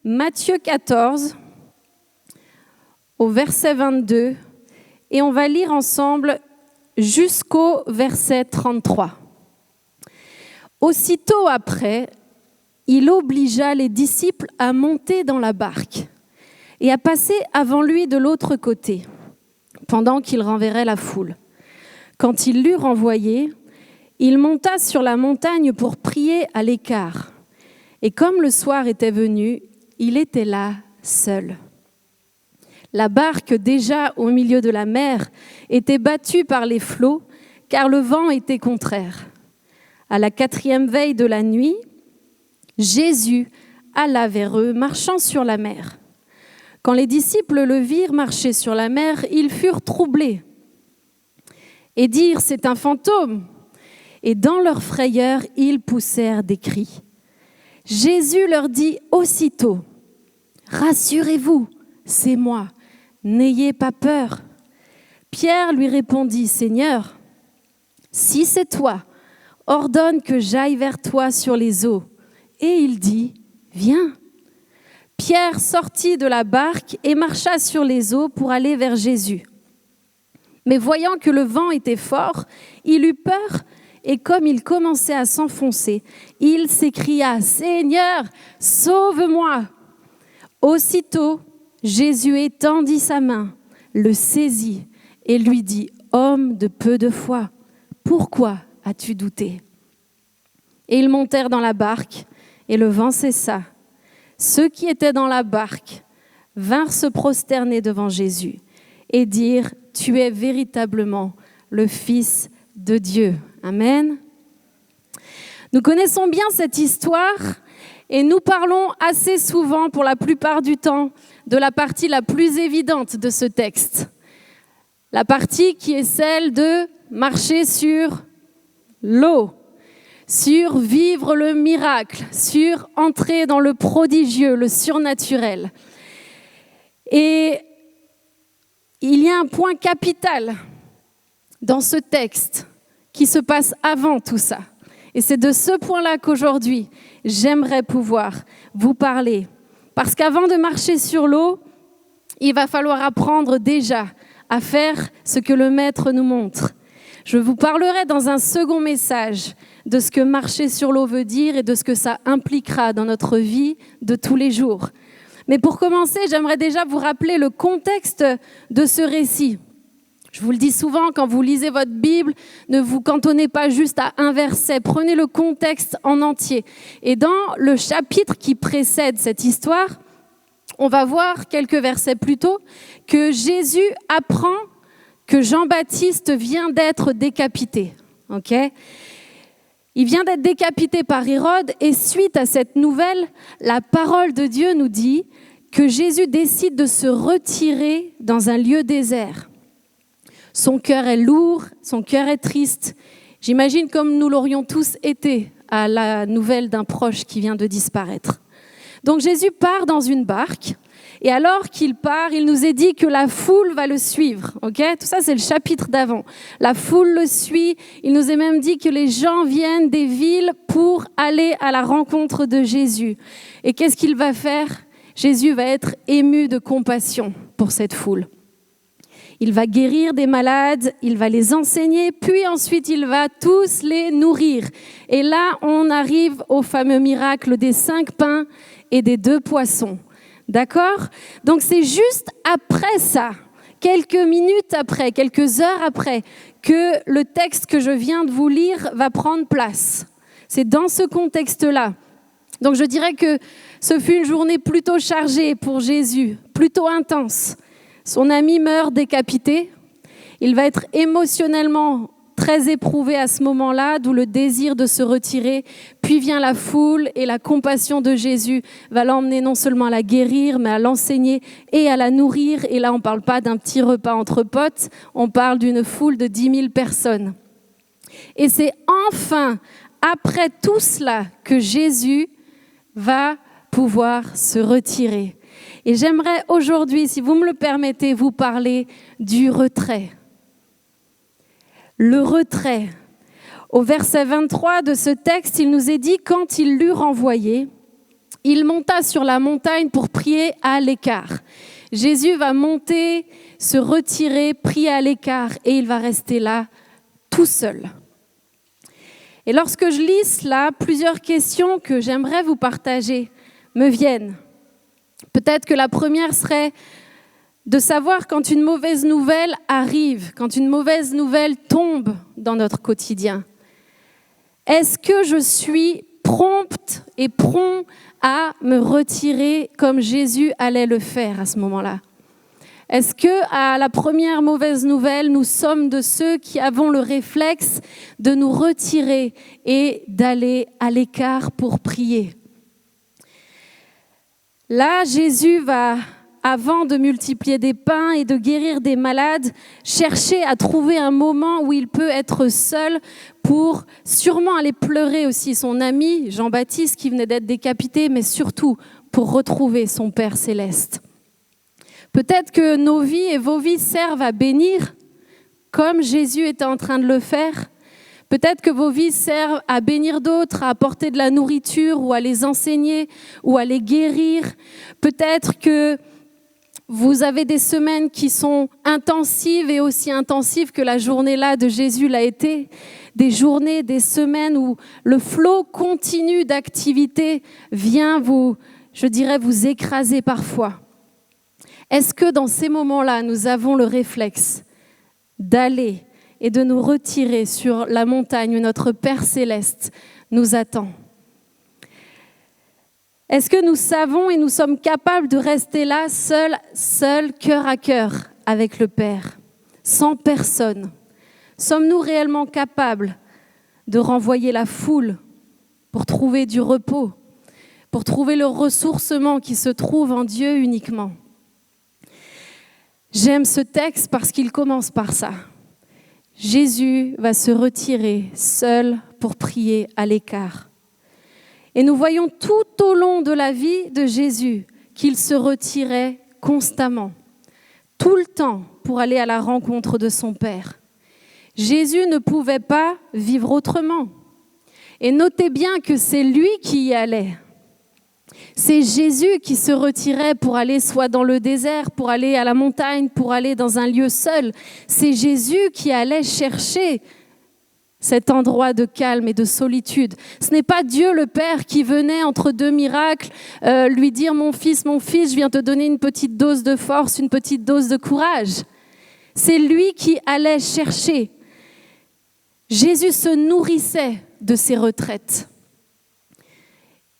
Matthieu 14, au verset 22, et on va lire ensemble jusqu'au verset 33. Aussitôt après, il obligea les disciples à monter dans la barque et à passer avant lui de l'autre côté, pendant qu'il renverrait la foule. Quand il l'eut renvoyé, il monta sur la montagne pour prier à l'écart. Et comme le soir était venu, il était là, seul. La barque, déjà au milieu de la mer, était battue par les flots, car le vent était contraire. À la 4e veille de la nuit, Jésus alla vers eux, marchant sur la mer. Quand les disciples le virent marcher sur la mer, ils furent troublés et dirent « C'est un fantôme !» Et dans leur frayeur, ils poussèrent des cris. Jésus leur dit aussitôt « Rassurez-vous, c'est moi, n'ayez pas peur. » Pierre lui répondit « Seigneur, si c'est toi, ordonne que j'aille vers toi sur les eaux. » Et il dit « Viens. » Pierre sortit de la barque et marcha sur les eaux pour aller vers Jésus. Mais voyant que le vent était fort, il eut peur et comme il commençait à s'enfoncer, il s'écria « Seigneur, sauve-moi !» Aussitôt, Jésus étendit sa main, le saisit et lui dit « Homme de peu de foi, pourquoi as-tu douté ?» Et ils montèrent dans la barque et le vent cessa. Ceux qui étaient dans la barque vinrent se prosterner devant Jésus et dirent « Tu es véritablement le Fils de Dieu. » Amen. Nous connaissons bien cette histoire et nous parlons assez souvent, pour la plupart du temps, de la partie la plus évidente de ce texte. La partie qui est celle de marcher sur l'eau, sur vivre le miracle, sur entrer dans le prodigieux, le surnaturel. Et il y a un point capital dans ce texte qui se passe avant tout ça. Et c'est de ce point-là qu'aujourd'hui, j'aimerais pouvoir vous parler. Parce qu'avant de marcher sur l'eau, il va falloir apprendre déjà à faire ce que le Maître nous montre. Je vous parlerai dans un second message de ce que marcher sur l'eau veut dire et de ce que ça impliquera dans notre vie de tous les jours. Mais pour commencer, j'aimerais déjà vous rappeler le contexte de ce récit. Je vous le dis souvent, quand vous lisez votre Bible, ne vous cantonnez pas juste à un verset, prenez le contexte en entier. Et dans le chapitre qui précède cette histoire, on va voir quelques versets plus tôt que Jésus apprend que Jean-Baptiste vient d'être décapité. Okay ? Il vient d'être décapité par Hérode et suite à cette nouvelle, la parole de Dieu nous dit que Jésus décide de se retirer dans un lieu désert. Son cœur est lourd, son cœur est triste. J'imagine comme nous l'aurions tous été à la nouvelle d'un proche qui vient de disparaître. Donc Jésus part dans une barque et alors qu'il part, il nous est dit que la foule va le suivre. Okay ? Tout ça, c'est le chapitre d'avant. La foule le suit. Il nous est même dit que les gens viennent des villes pour aller à la rencontre de Jésus. Et qu'est-ce qu'il va faire ? Jésus va être ému de compassion pour cette foule. Il va guérir des malades, il va les enseigner, puis ensuite il va tous les nourrir. Et là, on arrive au fameux miracle des 5 pains et des 2 poissons. D'accord ? Donc c'est juste après ça, quelques minutes après, quelques heures après, que le texte que je viens de vous lire va prendre place. C'est dans ce contexte-là. Donc je dirais que ce fut une journée plutôt chargée pour Jésus, plutôt intense. Son ami meurt décapité. Il va être émotionnellement très éprouvé à ce moment-là, d'où le désir de se retirer. Puis vient la foule et la compassion de Jésus va l'emmener non seulement à la guérir, mais à l'enseigner et à la nourrir. Et là, on ne parle pas d'un petit repas entre potes, on parle d'une foule de 10 000 personnes. Et c'est enfin, après tout cela, que Jésus va pouvoir se retirer. Et j'aimerais aujourd'hui, si vous me le permettez, vous parler du retrait. Le retrait. Au verset 23 de ce texte, il nous est dit « Quand il l'eut renvoyé, Il monta sur la montagne pour prier à l'écart. Jésus va monter, se retirer, prier à l'écart et il va rester là tout seul. Et lorsque je lis cela, plusieurs questions que j'aimerais vous partager me viennent. Peut-être que la première serait de savoir quand une mauvaise nouvelle arrive, quand une mauvaise nouvelle tombe dans notre quotidien. Est-ce que je suis prompte et prompt à me retirer comme Jésus allait le faire à ce moment-là? Est-ce que à la première mauvaise nouvelle, nous sommes de ceux qui avons le réflexe de nous retirer et d'aller à l'écart pour prier? Là, Jésus va, avant de multiplier des pains et de guérir des malades, chercher à trouver un moment où il peut être seul pour sûrement aller pleurer aussi son ami Jean-Baptiste qui venait d'être décapité, mais surtout pour retrouver son Père céleste. Peut-être que nos vies et vos vies servent à bénir, comme Jésus était en train de le faire. Peut-être que vos vies servent à bénir d'autres, à apporter de la nourriture ou à les enseigner ou à les guérir. Peut-être que vous avez des semaines qui sont intensives et aussi intensives que la journée-là de Jésus l'a été. Des journées, des semaines où le flot continu d'activité vient vous écraser parfois. Est-ce que dans ces moments-là, nous avons le réflexe d'aller et de nous retirer sur la montagne où notre Père céleste nous attend? Est-ce que nous savons et nous sommes capables de rester là, seuls, cœur à cœur, avec le Père, sans personne? Sommes-nous réellement capables de renvoyer la foule pour trouver du repos, pour trouver le ressourcement qui se trouve en Dieu uniquement? J'aime ce texte parce qu'il commence par ça. Jésus va se retirer seul pour prier à l'écart. Et nous voyons tout au long de la vie de Jésus qu'il se retirait constamment, tout le temps pour aller à la rencontre de son Père. Jésus ne pouvait pas vivre autrement. Et notez bien que c'est lui qui y allait. C'est Jésus qui se retirait pour aller soit dans le désert, pour aller à la montagne, pour aller dans un lieu seul. C'est Jésus qui allait chercher cet endroit de calme et de solitude. Ce n'est pas Dieu le Père qui venait entre deux miracles lui dire « Mon fils, je viens te donner une petite dose de force, une petite dose de courage. » C'est lui qui allait chercher. Jésus se nourrissait de ses retraites.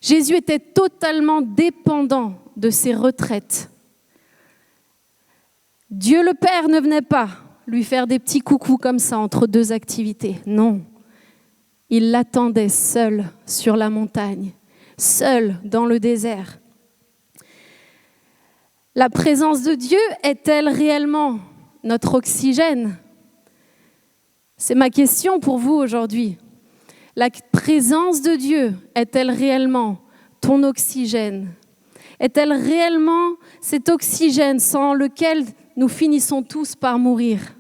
Jésus était totalement dépendant de ses retraites. Dieu le Père ne venait pas lui faire des petits coucous comme ça entre deux activités. Non, il l'attendait seul sur la montagne, seul dans le désert. La présence de Dieu est-elle réellement notre oxygène? C'est ma question pour vous aujourd'hui. La présence de Dieu est-elle réellement ton oxygène? Est-elle réellement cet oxygène sans lequel nous finissons tous par mourir?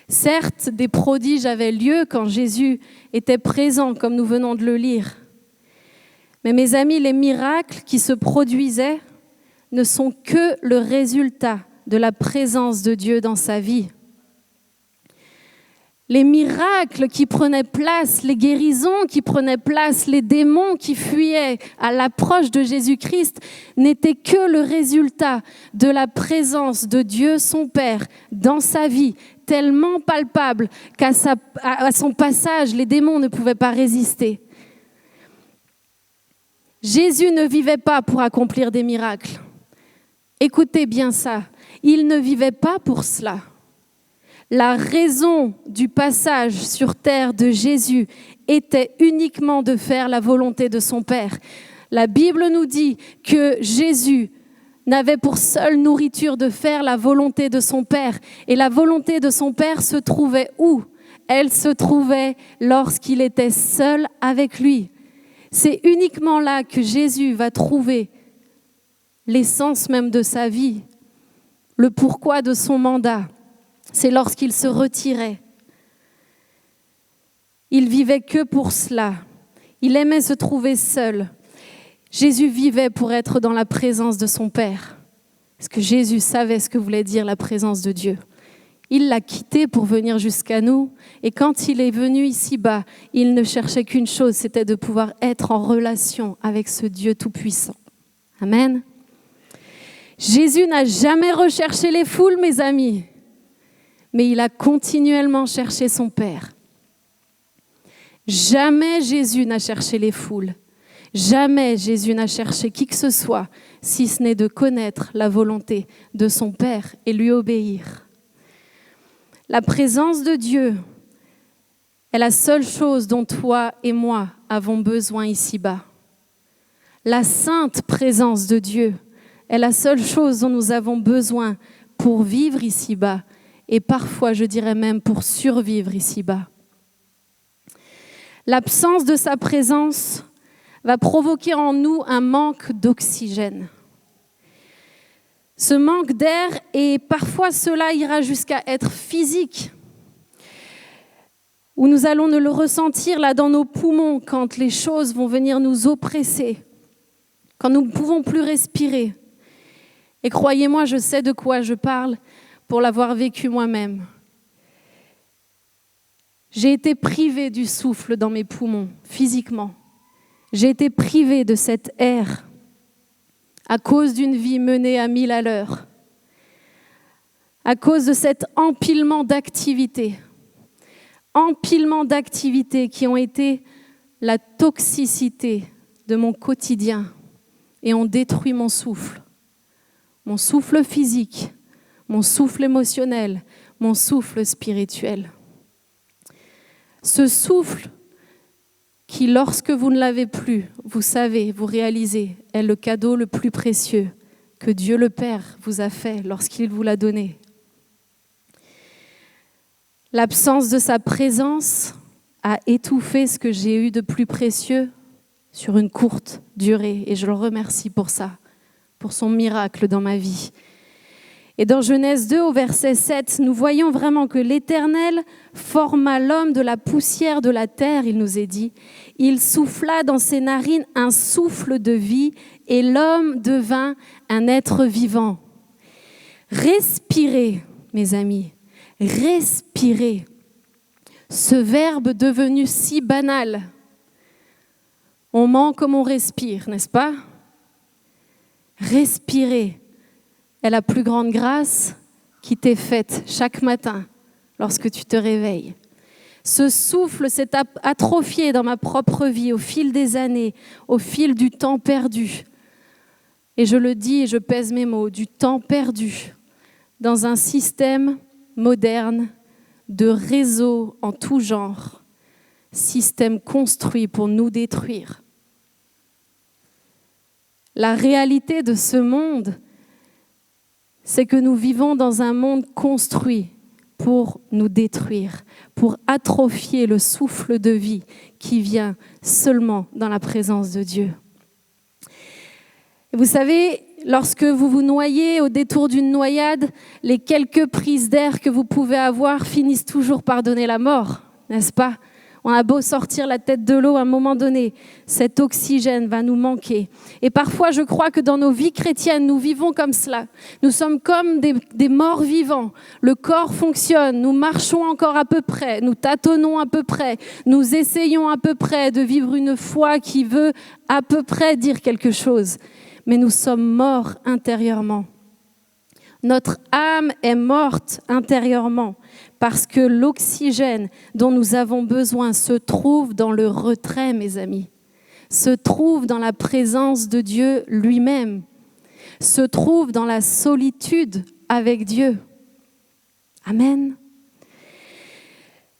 Certes, des prodiges avaient lieu quand Jésus était présent, comme nous venons de le lire. Mais mes amis, les miracles qui se produisaient ne sont que le résultat de la présence de Dieu dans sa vie. Les miracles qui prenaient place, les guérisons qui prenaient place, les démons qui fuyaient à l'approche de Jésus-Christ n'étaient que le résultat de la présence de Dieu, son Père, dans sa vie, tellement palpable qu'à son passage, les démons ne pouvaient pas résister. Jésus ne vivait pas pour accomplir des miracles. Écoutez bien ça, il ne vivait pas pour cela. La raison du passage sur terre de Jésus était uniquement de faire la volonté de son Père. La Bible nous dit que Jésus n'avait pour seule nourriture de faire la volonté de son Père. Et la volonté de son Père se trouvait où? Elle se trouvait lorsqu'il était seul avec lui. C'est uniquement là que Jésus va trouver l'essence même de sa vie, le pourquoi de son mandat. C'est lorsqu'il se retirait. Il vivait que pour cela. Il aimait se trouver seul. Jésus vivait pour être dans la présence de son Père. Parce que Jésus savait ce que voulait dire la présence de Dieu. Il l'a quitté pour venir jusqu'à nous. Et quand il est venu ici-bas, il ne cherchait qu'une chose, c'était de pouvoir être en relation avec ce Dieu tout-puissant. Amen. Jésus n'a jamais recherché les foules, mes amis, mais il a continuellement cherché son Père. Jamais Jésus n'a cherché les foules. Jamais Jésus n'a cherché qui que ce soit, si ce n'est de connaître la volonté de son Père et lui obéir. La présence de Dieu est la seule chose dont toi et moi avons besoin ici-bas. La sainte présence de Dieu est la seule chose dont nous avons besoin pour vivre ici-bas et parfois, je dirais même, pour survivre ici-bas. L'absence de sa présence va provoquer en nous un manque d'oxygène. Ce manque d'air, et parfois cela ira jusqu'à être physique, où nous allons le ressentir là dans nos poumons quand les choses vont venir nous oppresser, quand nous ne pouvons plus respirer. Et croyez-moi, je sais de quoi je parle pour l'avoir vécu moi-même. J'ai été privée du souffle dans mes poumons, physiquement. J'ai été privée de cet air à cause d'une vie menée à 1000 à l'heure, à cause de cet empilement d'activités qui ont été la toxicité de mon quotidien et ont détruit mon souffle physique, mon souffle émotionnel, mon souffle spirituel. Ce souffle qui, lorsque vous ne l'avez plus, vous savez, vous réalisez, est le cadeau le plus précieux que Dieu le Père vous a fait lorsqu'il vous l'a donné. L'absence de sa présence a étouffé ce que j'ai eu de plus précieux sur une courte durée, et je le remercie pour ça, pour son miracle dans ma vie. Et dans Genèse 2, au verset 7, nous voyons vraiment que l'Éternel forma l'homme de la poussière de la terre, il nous est dit. Il souffla dans ses narines un souffle de vie et l'homme devint un être vivant. Respirer, mes amis, respirer. Ce verbe devenu si banal. On ment comme on respire, n'est-ce pas? Respirer est la plus grande grâce qui t'est faite chaque matin lorsque tu te réveilles. Ce souffle s'est atrophié dans ma propre vie au fil des années, au fil du temps perdu. Et je le dis et je pèse mes mots, du temps perdu dans un système moderne de réseaux en tout genre, système construit pour nous détruire. La réalité de ce monde, c'est que nous vivons dans un monde construit pour nous détruire, pour atrophier le souffle de vie qui vient seulement dans la présence de Dieu. Et vous savez, lorsque vous vous noyez au détour d'une noyade, les quelques prises d'air que vous pouvez avoir finissent toujours par donner la mort, n'est-ce pas ? On a beau sortir la tête de l'eau, à un moment donné, cet oxygène va nous manquer. Et parfois, je crois que dans nos vies chrétiennes, nous vivons comme cela. Nous sommes comme des morts vivants. Le corps fonctionne, nous marchons encore à peu près, nous tâtonnons à peu près, nous essayons à peu près de vivre une foi qui veut à peu près dire quelque chose. Mais nous sommes morts intérieurement. Notre âme est morte intérieurement parce que l'oxygène dont nous avons besoin se trouve dans le retrait, mes amis, se trouve dans la présence de Dieu lui-même, se trouve dans la solitude avec Dieu. Amen.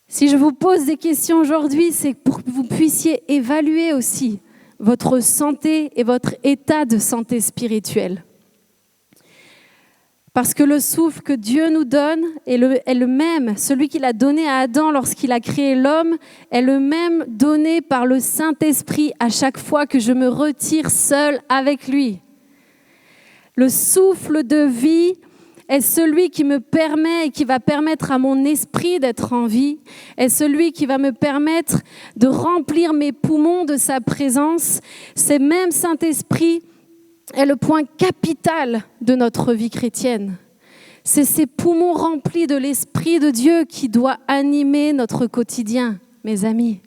Si je vous pose des questions aujourd'hui, c'est pour que vous puissiez évaluer aussi votre santé et votre état de santé spirituelle. Parce que le souffle que Dieu nous donne est le même, celui qu'il a donné à Adam lorsqu'il a créé l'homme, est le même donné par le Saint-Esprit à chaque fois que je me retire seule avec lui. Le souffle de vie est celui qui me permet et qui va permettre à mon esprit d'être en vie, est celui qui va me permettre de remplir mes poumons de sa présence. C'est même Saint-Esprit est le point capital de notre vie chrétienne. C'est ces poumons remplis de l'Esprit de Dieu qui doit animer notre quotidien, mes amis.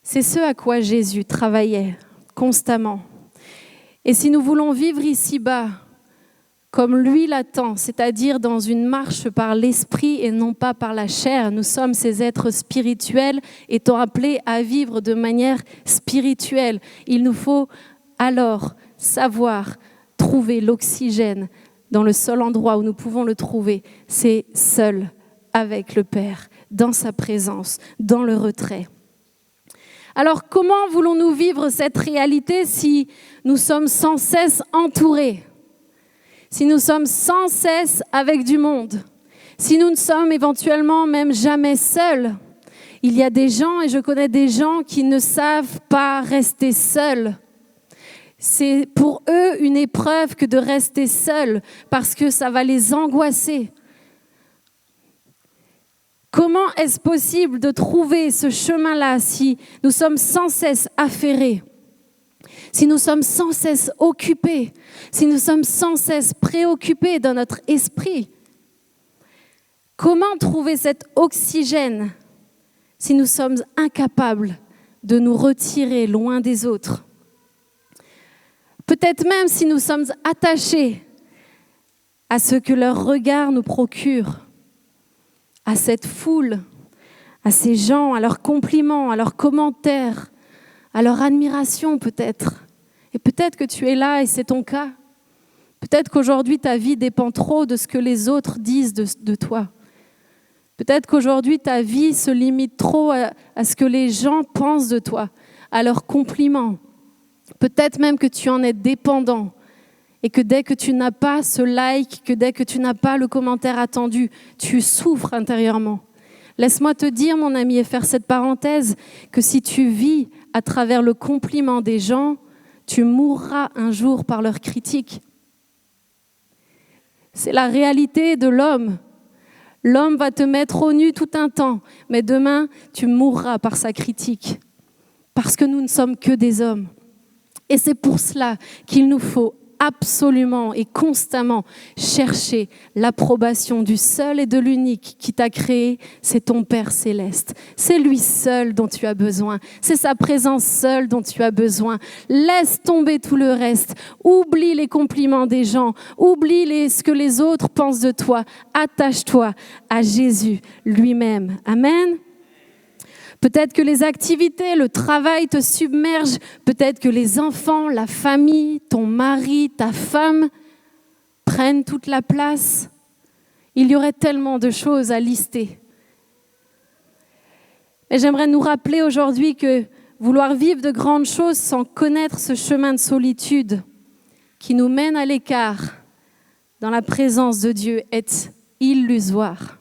C'est ce à quoi Jésus travaillait constamment. Et si nous voulons vivre ici-bas comme lui l'attend, c'est-à-dire dans une marche par l'Esprit et non pas par la chair, nous sommes ces êtres spirituels étant appelés à vivre de manière spirituelle. Il nous faut alors savoir trouver l'oxygène dans le seul endroit où nous pouvons le trouver, c'est seul avec le Père, dans sa présence, dans le retrait. Alors comment voulons-nous vivre cette réalité si nous sommes sans cesse entourés, si nous sommes sans cesse avec du monde, si nous ne sommes éventuellement même jamais seuls? Il y a des gens, et je connais des gens qui ne savent pas rester seuls. C'est pour eux une épreuve que de rester seuls parce que ça va les angoisser. Comment est-ce possible de trouver ce chemin-là si nous sommes sans cesse affairés, si nous sommes sans cesse occupés, si nous sommes sans cesse préoccupés dans notre esprit? Comment trouver cet oxygène si nous sommes incapables de nous retirer loin des autres? Peut-être même si nous sommes attachés à ce que leur regard nous procure, à cette foule, à ces gens, à leurs compliments, à leurs commentaires, à leur admiration peut-être. Et peut-être que tu es là et c'est ton cas. Peut-être qu'aujourd'hui ta vie dépend trop de ce que les autres disent de toi. Peut-être qu'aujourd'hui ta vie se limite trop à ce que les gens pensent de toi, à leurs compliments. Peut-être même que tu en es dépendant et que dès que tu n'as pas ce like, que dès que tu n'as pas le commentaire attendu, tu souffres intérieurement. Laisse-moi te dire, mon ami, et faire cette parenthèse, que si tu vis à travers le compliment des gens, tu mourras un jour par leur critique. C'est la réalité de l'homme. L'homme va te mettre au nu tout un temps, mais demain, tu mourras par sa critique. Parce que nous ne sommes que des hommes. Et c'est pour cela qu'il nous faut absolument et constamment chercher l'approbation du seul et de l'unique qui t'a créé, c'est ton Père céleste. C'est lui seul dont tu as besoin. C'est sa présence seule dont tu as besoin. Laisse tomber tout le reste. Oublie les compliments des gens. Oublie ce que les autres pensent de toi. Attache-toi à Jésus lui-même. Amen. Peut-être que les activités, le travail te submergent. Peut-être que les enfants, la famille, ton mari, ta femme prennent toute la place. Il y aurait tellement de choses à lister. Mais j'aimerais nous rappeler aujourd'hui que vouloir vivre de grandes choses sans connaître ce chemin de solitude qui nous mène à l'écart dans la présence de Dieu est illusoire.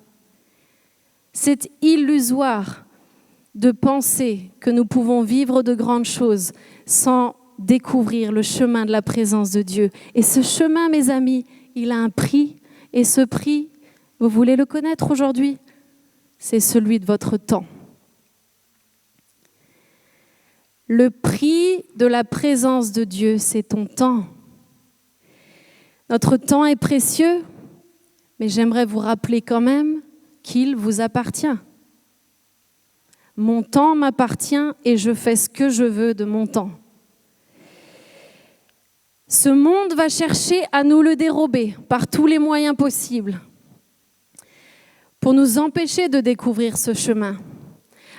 C'est illusoire de penser que nous pouvons vivre de grandes choses sans découvrir le chemin de la présence de Dieu. Et ce chemin, mes amis, il a un prix. Et ce prix, vous voulez le connaître aujourd'hui? C'est celui de votre temps. Le prix de la présence de Dieu, c'est ton temps. Notre temps est précieux, mais j'aimerais vous rappeler quand même qu'il vous appartient. Mon temps m'appartient et je fais ce que je veux de mon temps. Ce monde va chercher à nous le dérober par tous les moyens possibles pour nous empêcher de découvrir ce chemin.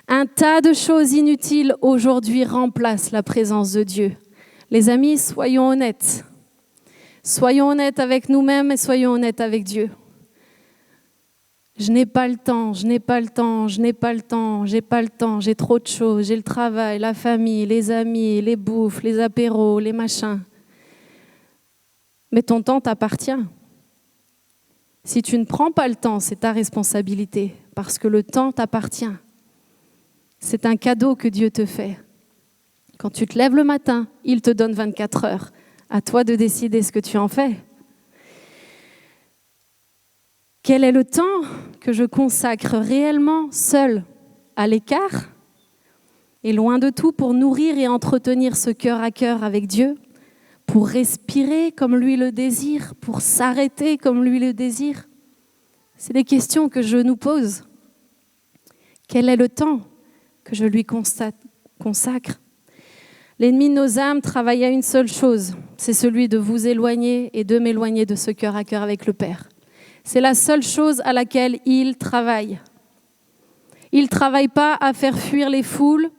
Un tas de choses inutiles aujourd'hui remplacent la présence de Dieu. Les amis, soyons honnêtes. Soyons honnêtes avec nous-mêmes et soyons honnêtes avec Dieu. Je n'ai pas le temps, j'ai pas le temps, j'ai trop de choses, j'ai le travail, la famille, les amis, les bouffes, les apéros, les machins. Mais ton temps t'appartient. Si tu ne prends pas le temps, c'est ta responsabilité, parce que le temps t'appartient. C'est un cadeau que Dieu te fait. Quand tu te lèves le matin, il te donne 24 heures. À toi de décider ce que tu en fais. Quel est le temps que je consacre réellement seul, à l'écart et loin de tout pour nourrir et entretenir ce cœur à cœur avec Dieu, pour respirer comme lui le désire, pour s'arrêter comme lui le désire? C'est des questions que je nous pose. Quel est le temps que je lui consacre? L'ennemi de nos âmes travaille à une seule chose, c'est celui de vous éloigner et de m'éloigner de ce cœur à cœur avec le Père. C'est la seule chose à laquelle il travaille. Il ne travaille pas à faire fuir les foules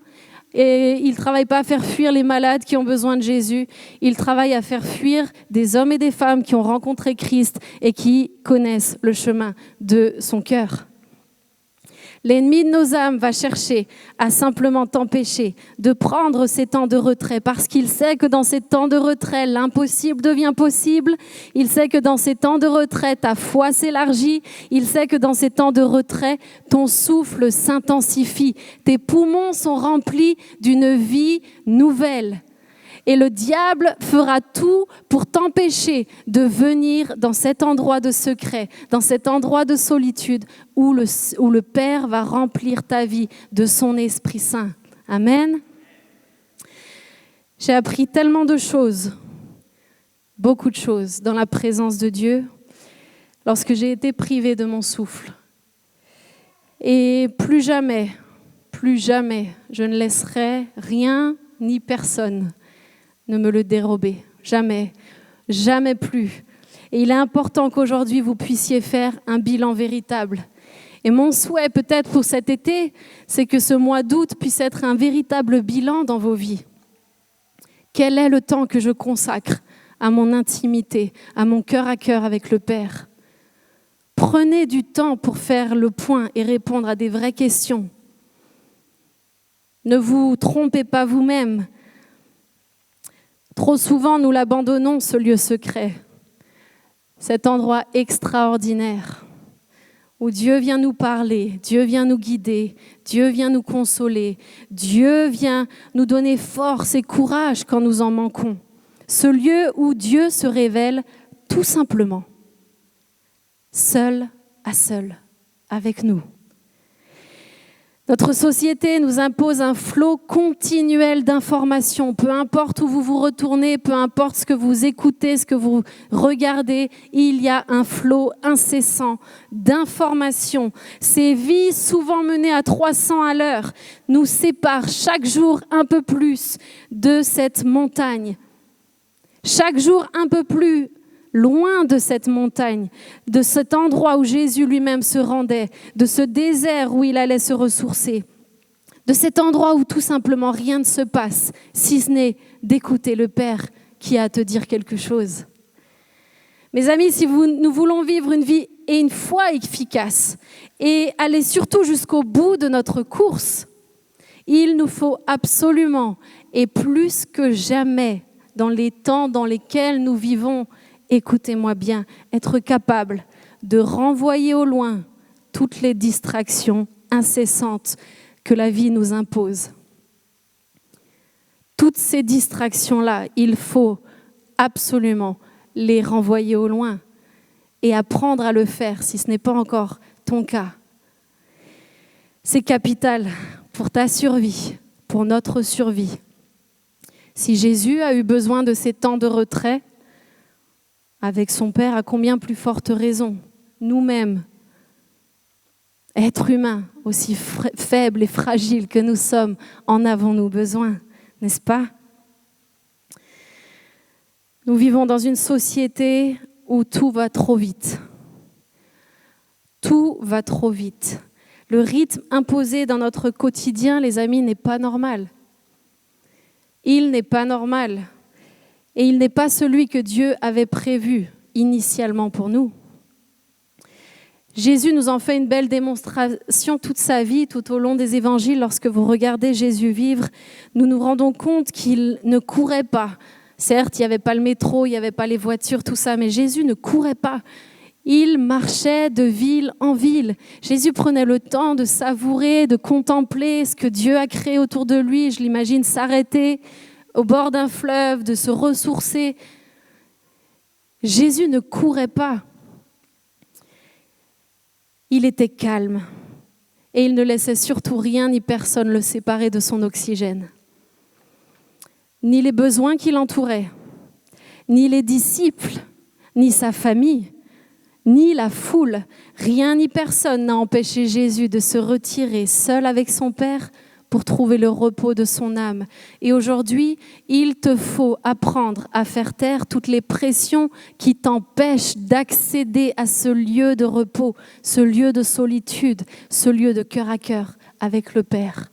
et il ne travaille pas à faire fuir les malades qui ont besoin de Jésus. Il travaille à faire fuir des hommes et des femmes qui ont rencontré Christ et qui connaissent le chemin de son cœur. L'ennemi de nos âmes va chercher à simplement t'empêcher de prendre ces temps de retrait parce qu'il sait que dans ces temps de retrait, l'impossible devient possible. Il sait que dans ces temps de retrait, ta foi s'élargit. Il sait que dans ces temps de retrait, ton souffle s'intensifie. Tes poumons sont remplis d'une vie nouvelle. Et le diable fera tout pour t'empêcher de venir dans cet endroit de secret, dans cet endroit de solitude où le Père va remplir ta vie de son Esprit Saint. Amen. J'ai appris tellement de choses, beaucoup de choses dans la présence de Dieu lorsque j'ai été privée de mon souffle. Et plus jamais, je ne laisserai rien ni personne ne me le dérober. Jamais, jamais plus. Et il est important qu'aujourd'hui, vous puissiez faire un bilan véritable. Et mon souhait peut-être pour cet été, c'est que ce mois d'août puisse être un véritable bilan dans vos vies. Quel est le temps que je consacre à mon intimité, à mon cœur à cœur avec le Père? Prenez du temps pour faire le point et répondre à des vraies questions. Ne vous trompez pas vous-même. Trop souvent, nous l'abandonnons, ce lieu secret, cet endroit extraordinaire où Dieu vient nous parler, Dieu vient nous guider, Dieu vient nous consoler, Dieu vient nous donner force et courage quand nous en manquons. Ce lieu où Dieu se révèle tout simplement, seul à seul, avec nous. Notre société nous impose un flot continuel d'informations. Peu importe où vous vous retournez, peu importe ce que vous écoutez, ce que vous regardez, il y a un flot incessant d'informations. Ces vies, souvent menées à 300 à l'heure, nous séparent chaque jour un peu plus de cette montagne. Chaque jour un peu plus loin de cette montagne, de cet endroit où Jésus lui-même se rendait, de ce désert où il allait se ressourcer, de cet endroit où tout simplement rien ne se passe, si ce n'est d'écouter le Père qui a à te dire quelque chose. Mes amis, si nous voulons vivre une vie et une foi efficace et aller surtout jusqu'au bout de notre course, il nous faut absolument et plus que jamais dans les temps dans lesquels nous vivons, écoutez-moi bien, être capable de renvoyer au loin toutes les distractions incessantes que la vie nous impose. Toutes ces distractions-là, il faut absolument les renvoyer au loin et apprendre à le faire si ce n'est pas encore ton cas. C'est capital pour ta survie, pour notre survie. Si Jésus a eu besoin de ces temps de retrait, avec son Père, à combien plus forte raison, nous-mêmes, êtres humains, aussi faibles et fragiles que nous sommes, en avons-nous besoin, n'est-ce pas? Nous vivons dans une société où tout va trop vite. Tout va trop vite. Le rythme imposé dans notre quotidien, les amis, n'est pas normal. Il n'est pas normal. Et il n'est pas celui que Dieu avait prévu initialement pour nous. Jésus nous en fait une belle démonstration toute sa vie, tout au long des évangiles. Lorsque vous regardez Jésus vivre, nous nous rendons compte qu'il ne courait pas. Certes, il n'y avait pas le métro, il n'y avait pas les voitures, tout ça, mais Jésus ne courait pas. Il marchait de ville en ville. Jésus prenait le temps de savourer, de contempler ce que Dieu a créé autour de lui. Je l'imagine s'arrêter au bord d'un fleuve, de se ressourcer. Jésus ne courait pas. Il était calme et il ne laissait surtout rien ni personne le séparer de son oxygène. Ni les besoins qui l'entouraient, ni les disciples, ni sa famille, ni la foule, rien ni personne n'a empêché Jésus de se retirer seul avec son Père pour trouver le repos de son âme. Et aujourd'hui, il te faut apprendre à faire taire toutes les pressions qui t'empêchent d'accéder à ce lieu de repos, ce lieu de solitude, ce lieu de cœur à cœur avec le Père.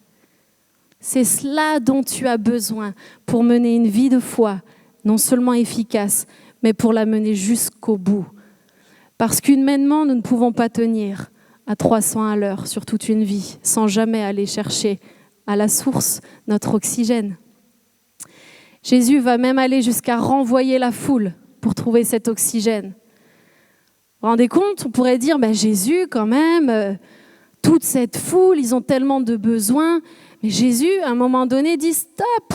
C'est cela dont tu as besoin pour mener une vie de foi, non seulement efficace, mais pour la mener jusqu'au bout. Parce qu'humainement, nous ne pouvons pas tenir à 300 à l'heure sur toute une vie, sans jamais aller chercher à la source notre oxygène. Jésus va même aller jusqu'à renvoyer la foule pour trouver cet oxygène. Vous vous rendez compte? On pourrait dire, Jésus quand même, toute cette foule, ils ont tellement de besoins. Mais Jésus, à un moment donné, dit stop,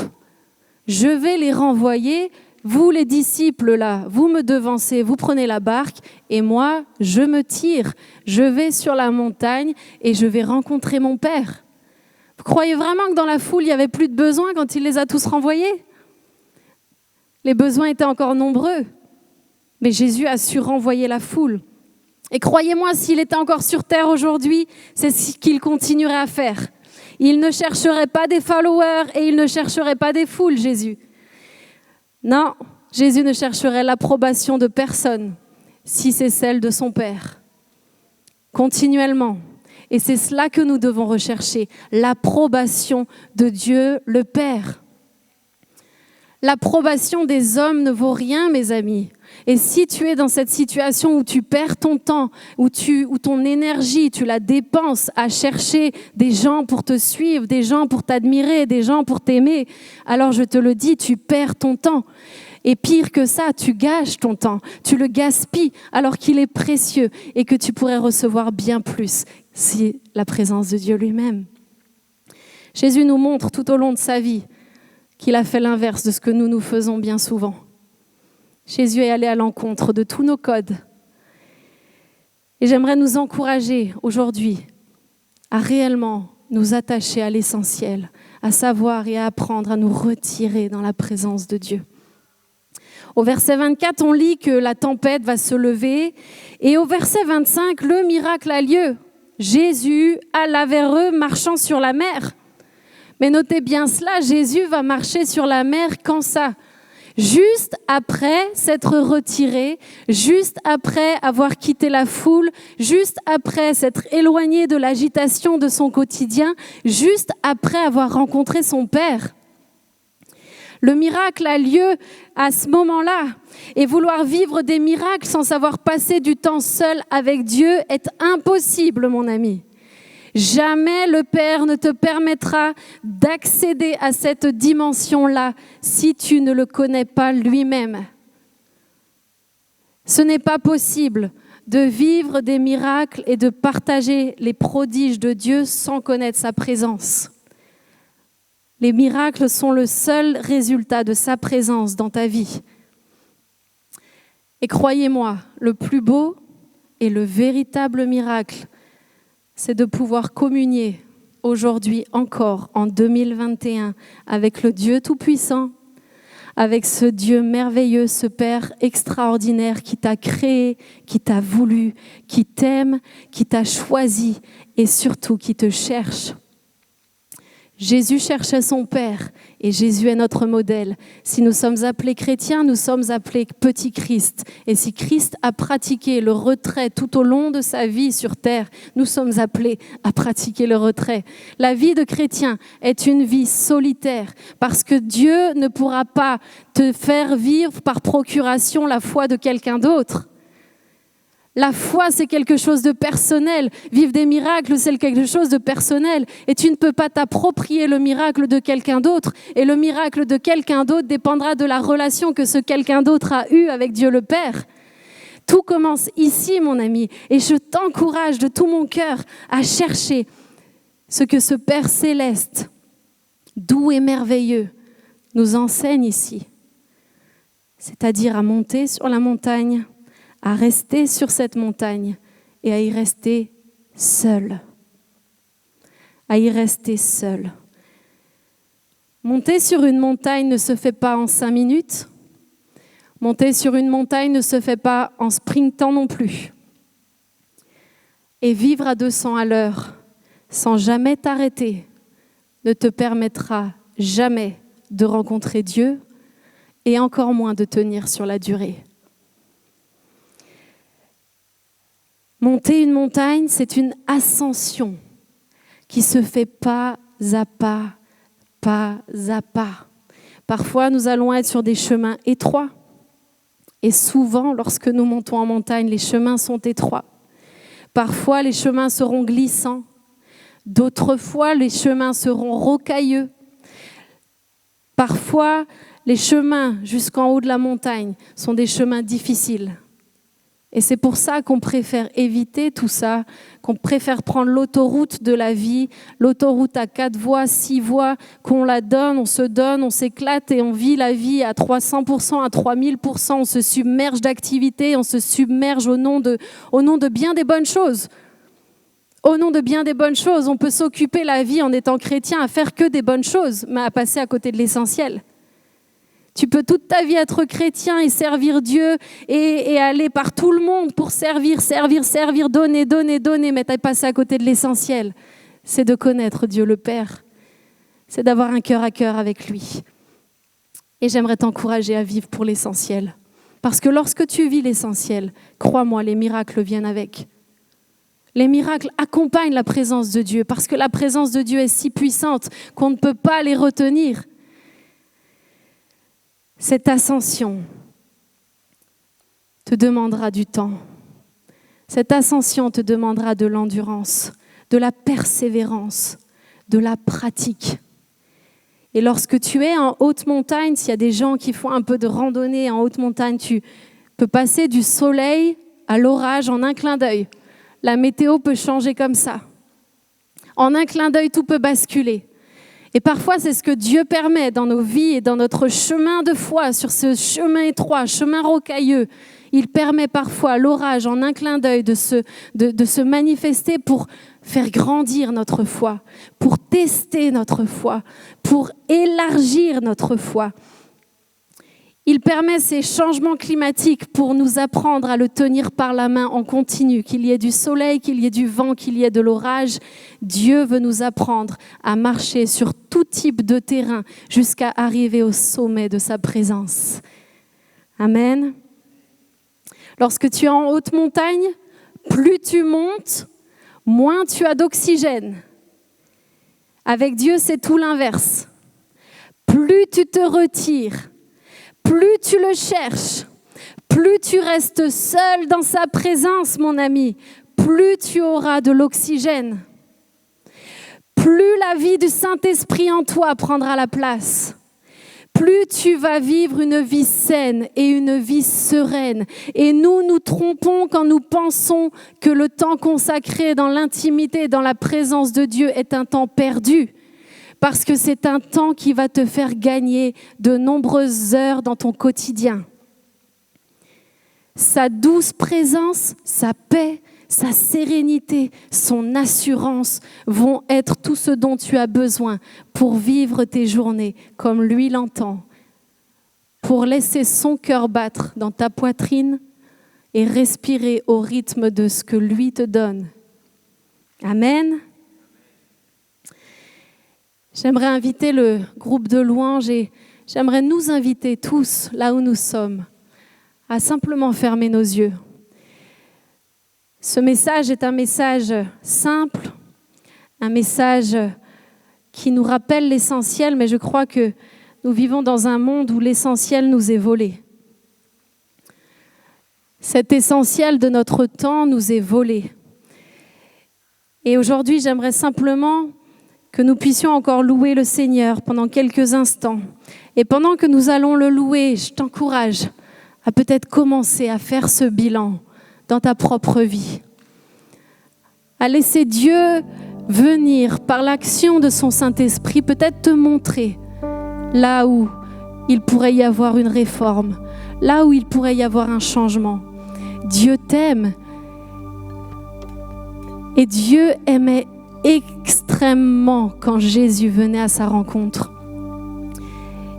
je vais les renvoyer. Vous les disciples là, vous me devancez, vous prenez la barque et moi, je me tire. Je vais sur la montagne et je vais rencontrer mon Père. Vous croyez vraiment que dans la foule, il n'y avait plus de besoins quand il les a tous renvoyés? Les besoins étaient encore nombreux, mais Jésus a su renvoyer la foule. Et croyez-moi, s'il était encore sur terre aujourd'hui, c'est ce qu'il continuerait à faire. Il ne chercherait pas des followers et il ne chercherait pas des foules, Jésus. Non, Jésus ne chercherait l'approbation de personne, si c'est celle de son Père. Continuellement. Et c'est cela que nous devons rechercher, l'approbation de Dieu le Père. L'approbation des hommes ne vaut rien, mes amis. Et si tu es dans cette situation où tu perds ton temps, où ton énergie, tu la dépenses à chercher des gens pour te suivre, des gens pour t'admirer, des gens pour t'aimer, alors je te le dis, tu perds ton temps. Et pire que ça, tu gâches ton temps, tu le gaspilles alors qu'il est précieux et que tu pourrais recevoir bien plus si la présence de Dieu lui-même. Jésus nous montre tout au long de sa vie qu'il a fait l'inverse de ce que nous faisons bien souvent. Jésus est allé à l'encontre de tous nos codes. Et j'aimerais nous encourager aujourd'hui à réellement nous attacher à l'essentiel, à savoir et à apprendre à nous retirer dans la présence de Dieu. Au verset 24, on lit que la tempête va se lever. Et au verset 25, le miracle a lieu. Jésus alla vers eux marchant sur la mer. Mais notez bien cela, Jésus va marcher sur la mer quand ça? Juste après s'être retiré, juste après avoir quitté la foule, juste après s'être éloigné de l'agitation de son quotidien, juste après avoir rencontré son Père. Le miracle a lieu à ce moment-là. Et vouloir vivre des miracles sans savoir passer du temps seul avec Dieu est impossible, mon ami. Jamais le Père ne te permettra d'accéder à cette dimension-là si tu ne le connais pas lui-même. Ce n'est pas possible de vivre des miracles et de partager les prodiges de Dieu sans connaître sa présence. Les miracles sont le seul résultat de sa présence dans ta vie. Et croyez-moi, le plus beau et le véritable miracle, c'est de pouvoir communier aujourd'hui encore, en 2021, avec le Dieu Tout-Puissant, avec ce Dieu merveilleux, ce Père extraordinaire qui t'a créé, qui t'a voulu, qui t'aime, qui t'a choisi et surtout qui te cherche. Jésus cherchait son Père et Jésus est notre modèle. Si nous sommes appelés chrétiens, nous sommes appelés petits Christ. Et si Christ a pratiqué le retrait tout au long de sa vie sur terre, nous sommes appelés à pratiquer le retrait. La vie de chrétien est une vie solitaire parce que Dieu ne pourra pas te faire vivre par procuration la foi de quelqu'un d'autre. La foi, c'est quelque chose de personnel. Vivre des miracles, c'est quelque chose de personnel. Et tu ne peux pas t'approprier le miracle de quelqu'un d'autre. Et le miracle de quelqu'un d'autre dépendra de la relation que ce quelqu'un d'autre a eue avec Dieu le Père. Tout commence ici, mon ami. Et je t'encourage de tout mon cœur à chercher ce que ce Père céleste, doux et merveilleux, nous enseigne ici. C'est-à-dire à monter sur la montagne, à rester sur cette montagne et à y rester seul, à y rester seul. Monter sur une montagne ne se fait pas en 5 minutes. Monter sur une montagne ne se fait pas en sprintant non plus. Et vivre à 200 à l'heure, sans jamais t'arrêter, ne te permettra jamais de rencontrer Dieu et encore moins de tenir sur la durée. Monter une montagne, c'est une ascension qui se fait pas à pas, pas à pas. Parfois, nous allons être sur des chemins étroits. Et souvent, lorsque nous montons en montagne, les chemins sont étroits. Parfois, les chemins seront glissants. D'autres fois, les chemins seront rocailleux. Parfois, les chemins jusqu'en haut de la montagne sont des chemins difficiles. Et c'est pour ça qu'on préfère éviter tout ça, qu'on préfère prendre l'autoroute de la vie, l'autoroute à 4 voies, 6 voies, qu'on la donne, on s'éclate et on vit la vie à 300%, à 3000%, on se submerge d'activités, on se submerge au nom de bien des bonnes choses. Au nom de bien des bonnes choses, on peut s'occuper la vie en étant chrétien à faire que des bonnes choses, mais à passer à côté de l'essentiel. Tu peux toute ta vie être chrétien et servir Dieu et aller par tout le monde pour servir, donner, mais tu as passé à côté de l'essentiel. C'est de connaître Dieu le Père. C'est d'avoir un cœur à cœur avec lui. Et j'aimerais t'encourager à vivre pour l'essentiel. Parce que lorsque tu vis l'essentiel, crois-moi, les miracles viennent avec. Les miracles accompagnent la présence de Dieu parce que la présence de Dieu est si puissante qu'on ne peut pas les retenir. Cette ascension te demandera du temps. Cette ascension te demandera de l'endurance, de la persévérance, de la pratique. Et lorsque tu es en haute montagne, s'il y a des gens qui font un peu de randonnée en haute montagne, tu peux passer du soleil à l'orage en un clin d'œil. La météo peut changer comme ça. En un clin d'œil, tout peut basculer. Et parfois, c'est ce que Dieu permet dans nos vies et dans notre chemin de foi, sur ce chemin étroit, chemin rocailleux. Il permet parfois l'orage en un clin d'œil de se manifester pour faire grandir notre foi, pour tester notre foi, pour élargir notre foi. Il permet ces changements climatiques pour nous apprendre à le tenir par la main en continu, qu'il y ait du soleil, qu'il y ait du vent, qu'il y ait de l'orage. Dieu veut nous apprendre à marcher sur tout type de terrain jusqu'à arriver au sommet de sa présence. Amen. Lorsque tu es en haute montagne, plus tu montes, moins tu as d'oxygène. Avec Dieu, c'est tout l'inverse. Plus tu te retires, plus tu le cherches, plus tu restes seul dans sa présence, mon ami, plus tu auras de l'oxygène. Plus la vie du Saint-Esprit en toi prendra la place. Plus tu vas vivre une vie saine et une vie sereine. Et nous nous trompons quand nous pensons que le temps consacré dans l'intimité, dans la présence de Dieu est un temps perdu. Parce que c'est un temps qui va te faire gagner de nombreuses heures dans ton quotidien. Sa douce présence, sa paix, sa sérénité, son assurance vont être tout ce dont tu as besoin pour vivre tes journées comme lui l'entend, pour laisser son cœur battre dans ta poitrine et respirer au rythme de ce que lui te donne. Amen. J'aimerais inviter le groupe de louanges et j'aimerais nous inviter tous, là où nous sommes, à simplement fermer nos yeux. Ce message est un message simple, un message qui nous rappelle l'essentiel, mais je crois que nous vivons dans un monde où l'essentiel nous est volé. Cet essentiel de notre temps nous est volé. Et aujourd'hui, j'aimerais simplement que nous puissions encore louer le Seigneur pendant quelques instants. Et pendant que nous allons le louer, je t'encourage à peut-être commencer à faire ce bilan dans ta propre vie. À laisser Dieu venir par l'action de son Saint-Esprit, peut-être te montrer là où il pourrait y avoir une réforme, là où il pourrait y avoir un changement. Dieu t'aime. Et Dieu aimait extrêmement quand Jésus venait à sa rencontre.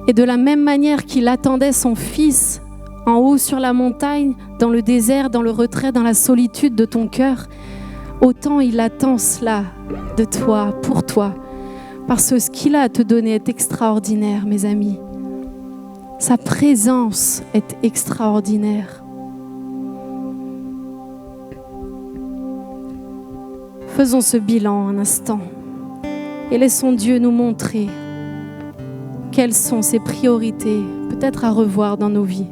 Et de la même manière qu'il attendait son Fils en haut sur la montagne, dans le désert, dans le retrait, dans la solitude de ton cœur, autant il attend cela de toi, pour toi. Parce que ce qu'il a à te donner est extraordinaire, mes amis. Sa présence est extraordinaire. Faisons ce bilan un instant et laissons Dieu nous montrer quelles sont ses priorités, peut-être à revoir dans nos vies.